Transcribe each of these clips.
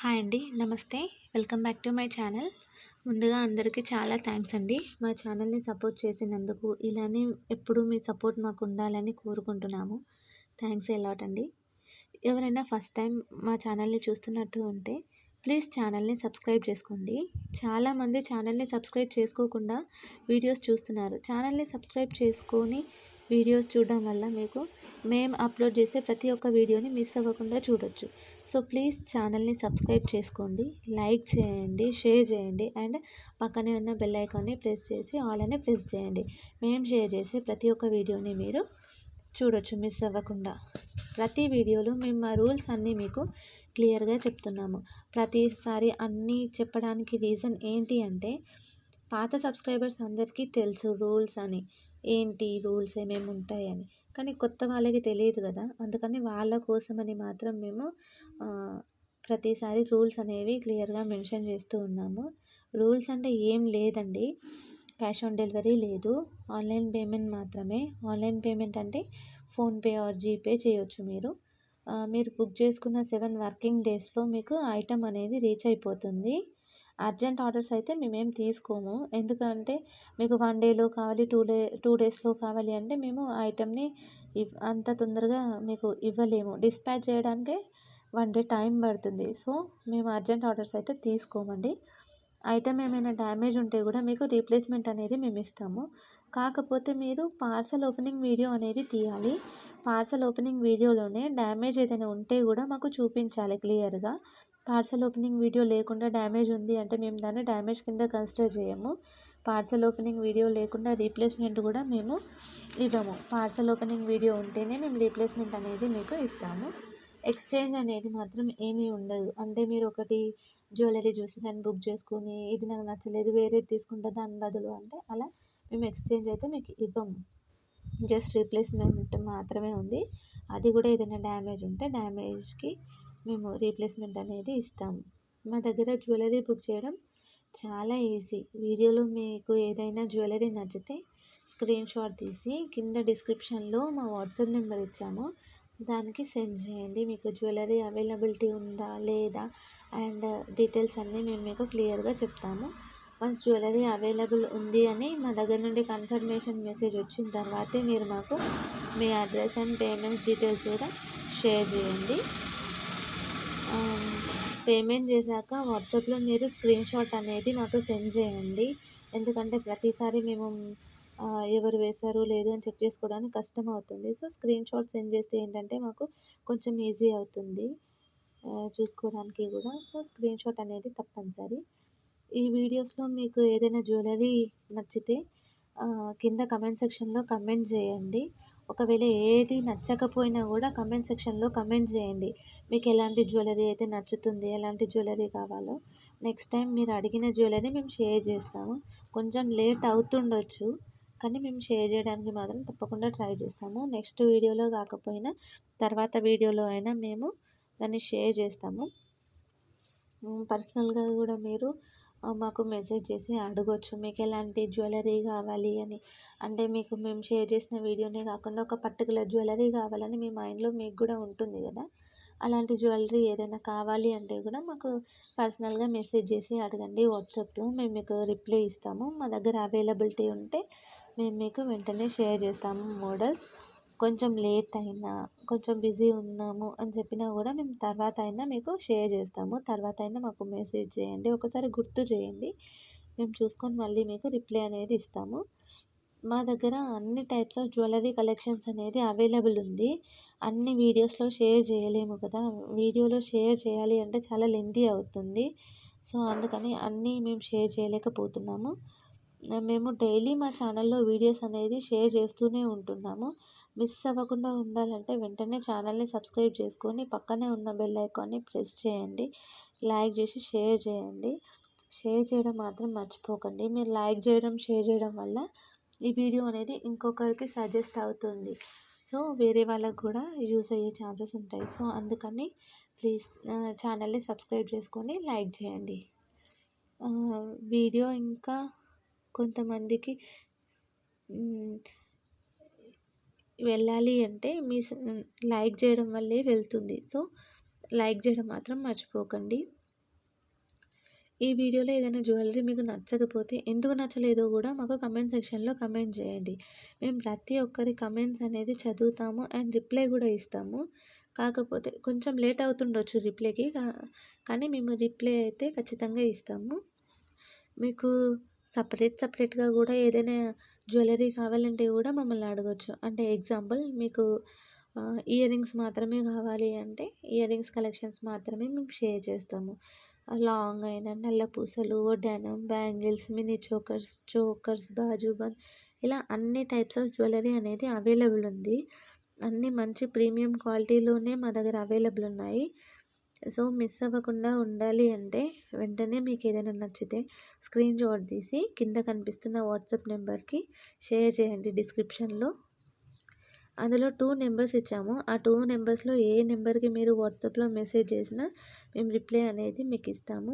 Hi అండి. నమస్తే. Welcome back to my channel. ముందుగా అందరికీ చాలా థ్యాంక్స్ అండి. మా ఛానల్‌ని సపోర్ట్ చేసినందుకు. ఇలానే ఎప్పుడూ మీ సపోర్ట్ మాకు ఉండాలని కోరుకుంటున్నాము. థ్యాంక్స్ ఎ లాట్ అండి. ఎవరైనా ఫస్ట్ టైం మా ఛానల్‌ని చూస్తున్నట్టు ఉంటే ప్లీజ్ ఛానల్‌ని సబ్స్క్రైబ్ చేసుకోండి. చాలామంది ఛానల్‌ని సబ్స్క్రైబ్ చేసుకోకుండా వీడియోస్ చూస్తున్నారు. ఛానల్‌ని సబ్స్క్రైబ్ చేసుకొని వీడియోస్ చూడడం వల్ల మీకు మేము అప్లోడ్ చేసే ప్రతి ఒక్క వీడియోని మిస్ అవ్వకుండా చూడొచ్చు. సో ప్లీజ్ ఛానల్‌ని సబ్స్క్రైబ్ చేసుకోండి, లైక్ చేయండి, షేర్ చేయండి అండ్ పక్కనే ఉన్న బెల్ ఐకాన్ని ప్రెస్ చేసి ఆల్ అని ప్రెస్ చేయండి. మేము షేర్ చేసే ప్రతి ఒక్క వీడియోని మీరు చూడొచ్చు మిస్ అవ్వకుండా. ప్రతి వీడియోలో మేము మా రూల్స్ అన్నీ మీకు క్లియర్గా చెప్తున్నాము. ప్రతిసారి అన్నీ చెప్పడానికి రీజన్ ఏంటి అంటే పాత సబ్స్క్రైబర్స్ అందరికీ తెలుసు రూల్స్ అని, ఏంటి రూల్స్ ఏమేమి ఉంటాయని. కానీ కొత్త వాళ్ళకి తెలియదు కదా, అందుకని వాళ్ళ కోసమని మాత్రం మేము ప్రతిసారి రూల్స్ అనేవి క్లియర్గా మెన్షన్ చేస్తూ ఉన్నాము. రూల్స్ అంటే ఏం లేదండి, క్యాష్ ఆన్ డెలివరీ లేదు, ఆన్లైన్ పేమెంట్ మాత్రమే. ఆన్లైన్ పేమెంట్ అంటే ఫోన్పే ఆర్ జీపే చేయొచ్చు. మీరు బుక్ చేసుకున్న 7 వర్కింగ్ డేస్లో మీకు ఐటమ్ అనేది రీచ్ అయిపోతుంది. అర్జెంట్ ఆర్డర్స్ అయితే మేమేం తీసుకోము. ఎందుకంటే మీకు 1 డేలో కావాలి, 2 డేస్లో కావాలి అంటే మేము ఐటమ్ని అంత తొందరగా మీకు ఇవ్వలేము. డిస్పాచ్ చేయడానికే 1 డే టైం పడుతుంది. సో మేము అర్జెంట్ ఆర్డర్స్ అయితే తీసుకోమండి. ఐటమ్ ఏమైనా డ్యామేజ్ ఉంటే కూడా మీకు రీప్లేస్మెంట్ అనేది మేము ఇస్తాము. కాకపోతే మీరు పార్సల్ ఓపెనింగ్ వీడియో అనేది తీయాలి. పార్సల్ ఓపెనింగ్ వీడియోలోనే డ్యామేజ్ ఏదైనా ఉంటే కూడా మాకు చూపించాలి క్లియర్గా. పార్సల్ ఓపెనింగ్ వీడియో లేకుండా డ్యామేజ్ ఉంది అంటే మేము దాన్ని డ్యామేజ్ కింద కన్సిడర్ చేయము. పార్సల్ ఓపెనింగ్ వీడియో లేకుండా రీప్లేస్మెంట్ కూడా మేము ఇవ్వము. పార్సల్ ఓపెనింగ్ వీడియో ఉంటేనే మేము రీప్లేస్మెంట్ అనేది మీకు ఇస్తాము. ఎక్స్చేంజ్ అనేది మాత్రం ఏమీ ఉండదు. అంటే మీరు ఒకటి జ్యువెలరీ చూసి దాన్ని బుక్ చేసుకొని ఇది నాకు నచ్చలేదు వేరేది తీసుకుంటా దాని బదులు అంటే అలా మేము ఎక్స్చేంజ్ అయితే మీకు ఇవ్వము. జస్ట్ రీప్లేస్మెంట్ మాత్రమే ఉంది. అది కూడా ఏదైనా డ్యామేజ్ ఉంటే డ్యామేజ్కి మేము రీప్లేస్మెంట్ అనేది ఇస్తాము. మా దగ్గర జ్యువెలరీ బుక్ చేయడం చాలా ఈజీ. వీడియోలో మీకు ఏదైనా జ్యువెలరీ నచ్చితే స్క్రీన్ షాట్ తీసి కింద డిస్క్రిప్షన్లో మా వాట్సాప్ నెంబర్ ఇచ్చాము, దానికి సెండ్ చేయండి. మీకు జ్యువెలరీ అవైలబిలిటీ ఉందా లేదా అండ్ డీటెయిల్స్ అన్నీ మేము మీకు క్లియర్గా చెప్తాము. వన్స్ జ్యువెలరీ అవైలబుల్ ఉంది అని మా దగ్గర నుండి కన్ఫర్మేషన్ మెసేజ్ వచ్చిన తర్వాతే మీరు మాకు మీ అడ్రస్ అండ్ పేమెంట్ డీటెయిల్స్ కూడా షేర్ చేయండి. పేమెంట్ చేశాక వాట్సాప్లో మీరు స్క్రీన్ షాట్ అనేది మాకు సెండ్ చేయండి. ఎందుకంటే ప్రతిసారి మేము ఎవరు వేశారు లేదు అని చెక్ చేసుకోవడానికి కష్టం అవుతుంది. సో స్క్రీన్ షాట్ సెండ్ చేస్తే ఏంటంటే మాకు కొంచెం ఈజీ అవుతుంది చూసుకోవడానికి కూడా. సో స్క్రీన్ షాట్ అనేది తప్పనిసరి. ఈ వీడియోస్లో మీకు ఏదైనా జ్యువెలరీ నచ్చితే కింద కమెంట్ సెక్షన్లో కమెంట్ చేయండి. ఒకవేళ ఏది నచ్చకపోయినా కూడా కమెంట్ సెక్షన్లో కమెంట్ చేయండి. మీకు ఎలాంటి జ్యువెలరీ అయితే నచ్చుతుంది, ఎలాంటి జ్యువెలరీ కావాలో. నెక్స్ట్ టైం మీరు అడిగిన జ్యువెలరీ మేము షేర్ చేస్తాము. కొంచెం లేట్ అవుతుండొచ్చు కానీ మేము షేర్ చేయడానికి మాత్రం తప్పకుండా ట్రై చేస్తాము. నెక్స్ట్ వీడియోలో కాకపోయినా తర్వాత వీడియోలో అయినా మేము దాన్ని షేర్ చేస్తాము. పర్సనల్గా కూడా మీరు మాకు మెసేజ్ చేసి అడగొచ్చు మీకు ఎలాంటి జ్యువెలరీ కావాలి అని. అంటే మీకు మేము షేర్ చేసిన వీడియోనే కాకుండా ఒక పర్టికులర్ జ్యువెలరీ కావాలని మీ మైండ్లో మీకు కూడా ఉంటుంది కదా, అలాంటి జ్యువెలరీ ఏదైనా కావాలి అంటే కూడా మాకు పర్సనల్గా మెసేజ్ చేసి అడగండి వాట్సాప్లో. మేము మీకు రిప్లై ఇస్తాము. మా దగ్గర అవైలబిలిటీ ఉంటే మేము మీకు వెంటనే షేర్ చేస్తాము మోడల్స్. కొంచెం లేట్ అయినా కొంచెం బిజీ ఉన్నాము అని చెప్పినా కూడా మేము తర్వాత అయినా మీకు షేర్ చేస్తాము. తర్వాత అయినా మాకు మెసేజ్ చేయండి, ఒకసారి గుర్తు చేయండి, మేము చూసుకొని మళ్ళీ మీకు రిప్లై అనేది ఇస్తాము. మా దగ్గర అన్ని టైప్స్ ఆఫ్ జ్యువెలరీ కలెక్షన్స్ అనేది అవైలబుల్ ఉంది. అన్ని వీడియోస్లో షేర్ చేయలేము కదా, వీడియోలో షేర్ చేయాలి అంటే చాలా లెంతీ అవుతుంది. సో అందుకని అన్నీ మేము షేర్ చేయలేకపోతున్నాము. మేము డైలీ మా ఛానల్లో వీడియోస్ అనేది షేర్ చేస్తూనే ఉంటున్నాము. మిస్ అవ్వకుండా ఉండాలంటే వెంటనే ఛానల్ని సబ్స్క్రైబ్ చేసుకొని పక్కనే ఉన్న బెల్ ఐకాన్ని ప్రెస్ చేయండి, లైక్ చేసి షేర్ చేయండి. షేర్ చేయడం మాత్రం మర్చిపోకండి. మీరు లైక్ చేయడం షేర్ చేయడం వల్ల ఈ వీడియో అనేది ఇంకొకరికి సజెస్ట్ అవుతుంది. సో వేరే వాళ్ళకు కూడా యూస్ అయ్యే ఛాన్సెస్ ఉంటాయి. సో అందుకని ప్లీజ్ ఛానల్ని సబ్స్క్రైబ్ చేసుకొని లైక్ చేయండి. వీడియో ఇంకా కొంతమందికి వెళ్ళాలి అంటే మీ లైక్ చేయడం వల్లే వెళ్తుంది. సో లైక్ చేయడం మాత్రం మర్చిపోకండి. ఈ వీడియోలో ఏదైనా జ్యువెలరీ మీకు నచ్చకపోతే ఎందుకు నచ్చలేదో కూడా మాకు కమెంట్ సెక్షన్లో కమెంట్ చేయండి. మేము ప్రతి ఒక్కరి కమెంట్స్ అనేది చదువుతాము అండ్ రిప్లై కూడా ఇస్తాము. కాకపోతే కొంచెం లేట్ అవుతుండొచ్చు రిప్లైకి, కానీ మేము రిప్లై అయితే ఖచ్చితంగా ఇస్తాము. మీకు సపరేట్గా కూడా ఏదైనా జ్యువెలరీ కావాలంటే కూడా మమ్మల్ని అడగొచ్చు. అంటే ఎగ్జాంపుల్ మీకు ఇయర్ రింగ్స్ మాత్రమే కావాలి అంటే ఇయర్ రింగ్స్ కలెక్షన్స్ మాత్రమే మేము షేర్ చేస్తాము. లాంగ్ అయిన నల్ల పూసలు, వడ్డానం, బ్యాంగిల్స్, మినీ చోకర్స్, బాజుబంద్ ఇలా అన్ని టైప్స్ ఆఫ్ జ్యువెలరీ అనేది అవైలబుల్ ఉంది. అన్నీ మంచి ప్రీమియం క్వాలిటీలోనే మా దగ్గర అవైలబుల్ ఉన్నాయి. సో మిస్ అవ్వకుండా ఉండాలి అంటే వెంటనే మీకు ఏదైనా నచ్చితే స్క్రీన్ షాట్ తీసి కింద కనిపిస్తున్న వాట్సాప్ నెంబర్కి షేర్ చేయండి. డిస్క్రిప్షన్లో అందులో 2 నెంబర్స్ ఇచ్చాము. ఆ 2 నెంబర్స్లో ఏ నెంబర్కి మీరు వాట్సాప్లో మెసేజ్ చేసినా మేము రిప్లై అనేది మీకు ఇస్తాము.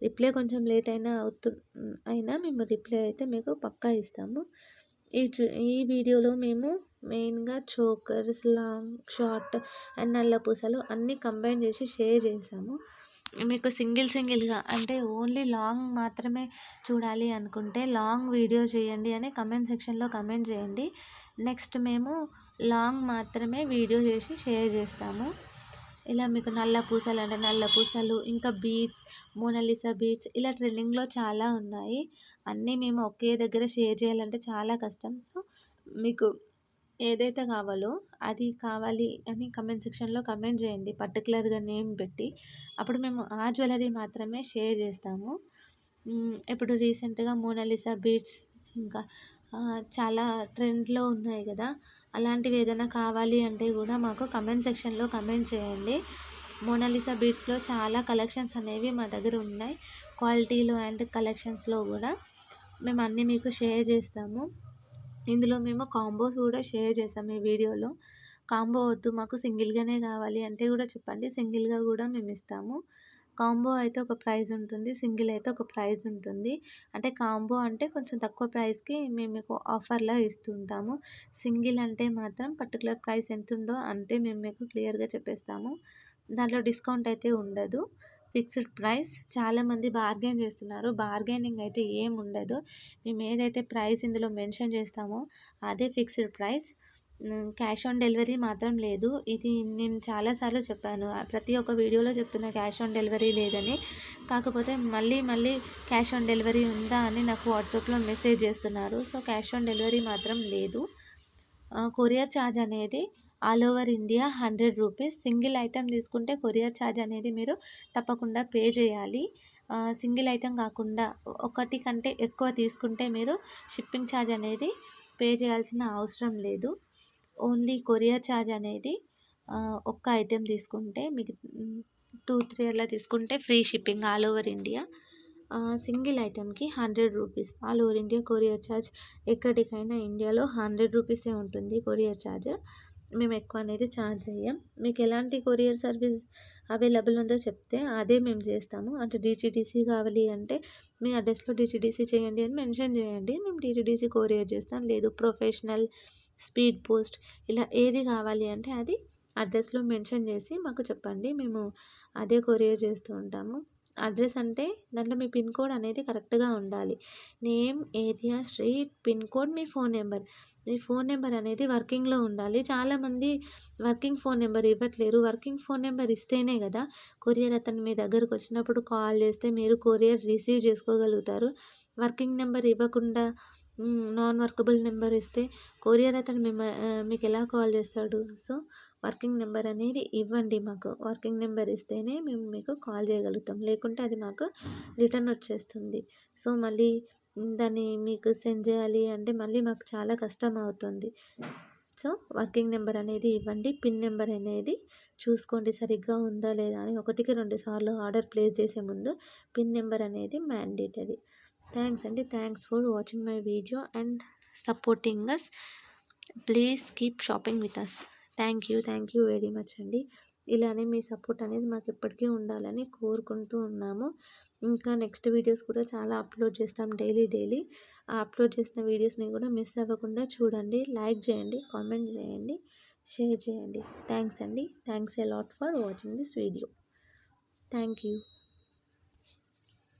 రిప్లై కొంచెం లేట్ అయినా మేము రిప్లై అయితే మీకు పక్కా ఇస్తాము. ఈ వీడియోలో మేము మెయిన్గా చోకర్స్, లాంగ్, షార్ట్ అండ్ నల్ల పూసలు అన్నీ కంబైన్ చేసి షేర్ చేసాము. మీకు సింగిల్గా అంటే ఓన్లీ లాంగ్ మాత్రమే చూడాలి అనుకుంటే లాంగ్ వీడియో చేయండి అని కమెంట్ సెక్షన్లో కమెంట్ చేయండి. నెక్స్ట్ మేము లాంగ్ మాత్రమే వీడియో చేసి షేర్ చేస్తాము. ఇలా మీకు నల్ల పూసలు అంటే నల్ల పూసలు, ఇంకా బీడ్స్, మోనాలిసా బీడ్స్ ఇలా ట్రెండింగ్లో చాలా ఉన్నాయి. అన్నీ మేము ఒకే దగ్గర షేర్ చేయాలంటే చాలా కష్టం. సో మీకు ఏదైతే కావాలో అది కావాలి అని కమెంట్ సెక్షన్లో కమెంట్ చేయండి పర్టికులర్గా నేమ్ పెట్టి. అప్పుడు మేము ఆ జ్యువెలరీ మాత్రమే షేర్ చేస్తాము. ఇప్పుడు రీసెంట్గా మోనాలిసా బీడ్స్ ఇంకా చాలా ట్రెండ్లో ఉన్నాయి కదా, అలాంటివి ఏదైనా కావాలి అంటే కూడా మాకు కమెంట్ సెక్షన్లో కమెంట్ చేయండి. మోనాలిసా బీడ్స్లో చాలా కలెక్షన్స్ అనేవి మా దగ్గర ఉన్నాయి. క్వాలిటీలో అండ్ కలెక్షన్స్లో కూడా మేము అన్నీ మీకు షేర్ చేస్తాము. ఇందులో మేము కాంబోస్ కూడా షేర్ చేసాము ఈ వీడియోలో. కాంబో వద్దు మాకు సింగిల్గానే కావాలి అంటే కూడా చెప్పండి, సింగిల్గా కూడా మేము ఇస్తాము. కాంబో అయితే ఒక ప్రైస్ ఉంటుంది, సింగిల్ అయితే ఒక ప్రైస్ ఉంటుంది. అంటే కాంబో అంటే కొంచెం తక్కువ ప్రైస్కి మేము మీకు ఆఫర్లా ఇస్తుంటాము. సింగిల్ అంటే మాత్రం పర్టికులర్ ప్రైస్ ఎంత ఉందో అంతే మేము మీకు క్లియర్గా చెప్పేస్తాము. దాంట్లో డిస్కౌంట్ అయితే ఉండదు, ఫిక్స్డ్ ప్రైస్. చాలామంది బార్గెన్ చేస్తున్నారు, బార్గెనింగ్ అయితే ఏం ఉండదు. మేము ఏదైతే ప్రైస్ ఇందులో మెన్షన్ చేస్తామో అదే fixed price. Cash on delivery మాత్రం లేదు. ఇది నేను చాలాసార్లు చెప్పాను, ప్రతి ఒక్క వీడియోలో చెప్తున్నా క్యాష్ ఆన్ డెలివరీ లేదని. కాకపోతే మళ్ళీ క్యాష్ ఆన్ డెలివరీ ఉందా అని నాకు వాట్సాప్లో మెసేజ్ చేస్తున్నారు. సో క్యాష్ ఆన్ డెలివరీ మాత్రం లేదు. కొరియర్ ఛార్జ్ అనేది all over India 100 rupees. Single item తీసుకుంటే కొరియర్ ఛార్జ్ అనేది మీరు తప్పకుండా పే చేయాలి. సింగిల్ ఐటెం కాకుండా ఒకటి కంటే ఎక్కువ తీసుకుంటే మీరు షిప్పింగ్ ఛార్జ్ అనేది పే చేయాల్సిన అవసరం లేదు. ఓన్లీ కొరియర్ ఛార్జ్ అనేది ఒక్క ఐటెం తీసుకుంటే మీకు 2-3 అలా తీసుకుంటే free shipping all over India. Single ఐటెంకి 100 rupees all over India courier charge. ఎక్కడికైనా ఇండియాలో 100 రూపీసే ఉంటుంది కొరియర్ ఛార్జ్. మేము ఎక్కువ అనేది ఛార్జ్ చేయం. మీకు ఎలాంటి కొరియర్ సర్వీస్ అవైలబుల్ ఉందో చెప్తే అదే మేము చేస్తాము. అంటే డిటీడీసీ కావాలి అంటే మీ అడ్రస్లో డిటీడీసీ చేయండి అని మెన్షన్ చేయండి, మేము డిటీడీసీ కొరియర్ చేస్తాం. లేదు ప్రొఫెషనల్, స్పీడ్ పోస్ట్ ఇలా ఏది కావాలి అంటే అది అడ్రస్లో మెన్షన్ చేసి మాకు చెప్పండి, మేము అదే కొరియర్ చేస్తూ ఉంటాము. అడ్రస్ అంటే దాంట్లో మీ పిన్ కోడ్ అనేది కరెక్ట్గా ఉండాలి. Name, area, street, pin code, మీ ఫోన్ నెంబర్. మీ ఫోన్ నెంబర్ అనేది వర్కింగ్లో ఉండాలి. చాలామంది వర్కింగ్ ఫోన్ నెంబర్ ఇవ్వట్లేరు. వర్కింగ్ ఫోన్ నెంబర్ ఇస్తేనే కదా కొరియర్ అతను మీ దగ్గరకు వచ్చినప్పుడు కాల్ చేస్తే మీరు కొరియర్ రిసీవ్ చేసుకోగలుగుతారు. వర్కింగ్ నెంబర్ ఇవ్వకుండా నాన్ వర్కబుల్ నెంబర్ ఇస్తే కొరియర్ అతను మీకు ఎలా కాల్ చేస్తాడు? సో వర్కింగ్ నెంబర్ అనేది ఇవ్వండి మాకు. వర్కింగ్ నెంబర్ ఇస్తేనే మేము మీకు కాల్ చేయగలుగుతాం, లేకుంటే అది మాకు రిటర్న్ వచ్చేస్తుంది. సో మళ్ళీ దాన్ని మీకు సెండ్ చేయాలి అంటే మళ్ళీ మాకు చాలా కష్టం అవుతుంది. సో వర్కింగ్ నెంబర్ అనేది ఇవ్వండి. పిన్ నెంబర్ అనేది చూసుకోండి సరిగ్గా ఉందా లేదా అని. 1కి 2 సార్లు ఆర్డర్ ప్లేస్ చేసే ముందు పిన్ నెంబర్ అనేది మ్యాండేటరీ. థ్యాంక్స్ అండి. Thanks for watching my video and supporting us. Please keep shopping with us. Thank you very much అండి. ఇలానే మీ సపోర్ట్ అనేది మాకు ఎప్పటికీ ఉండాలని కోరుకుంటూ ఉన్నాము. ఇంకా నెక్స్ట్ వీడియోస్ కూడా చాలా అప్లోడ్ చేస్తాం డైలీ. ఆ అప్లోడ్ చేసిన వీడియోస్ని కూడా మిస్ అవ్వకుండా చూడండి. లైక్ చేయండి, కామెంట్ చేయండి, షేర్ చేయండి. థ్యాంక్స్ అండి. Thanks a lot for watching this video. Thank you.